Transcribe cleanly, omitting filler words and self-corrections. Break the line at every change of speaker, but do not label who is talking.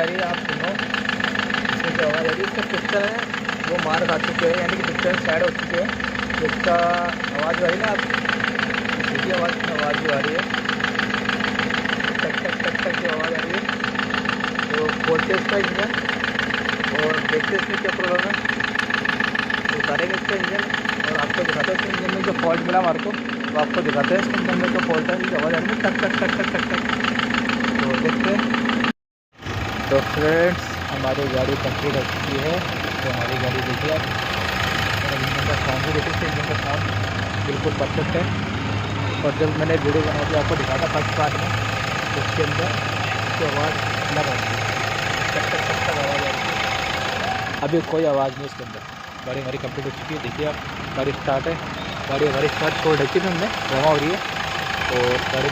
रही है, आप सुनो इसमें जो आवाज़ आ रही है। इसका पिस्टन है वो मार खा चुके हैं, यानी कि पिस्टन साइड हो चुके हैं। जिसका आवाज़ आ रही है ना, आप सीधी आवाज़ जो आ रही है, टक टक टक टक जो आवाज़ आ रही है, तो खोलते इसका इंजन और देखते इसमें क्या प्रॉब्लम है, तो उतारेंगे इसका इंजन और आपको दिखाते हैं इसके इंजन में जो फॉल्ट मिला हमारे को, तो आपको दिखाते हैं इसके इंजन में जो फॉल्ट है, जो आवाज़ आ रही है टक टक टक टक टक टक। तो देखते हैं। तो फ्रेंड्स हमारी गाड़ी कंप्लीट हो चुकी है। तो हमारी गाड़ी देखिए आप, और इंजन का साउंड भी देखिए, इंजन का साउंड बिल्कुल परफेक्ट है। और जब मैंने वीडियो बना के आपको दिखा था फर्स्ट पार्ट में, तो उसके अंदर उसकी आवाज़ अलग आ रही है, टक टक टक टक आवाज़ आ रही है। अभी कोई आवाज़ नहीं इसके अंदर। गाड़ी हमारी कंप्लीट हो चुकी है, देखिए आप, गाड़ी स्टार्ट है, गाड़ी हमारी स्टार्ट छोड़ रखी थी हमने, रवा हो रही है और गाड़ी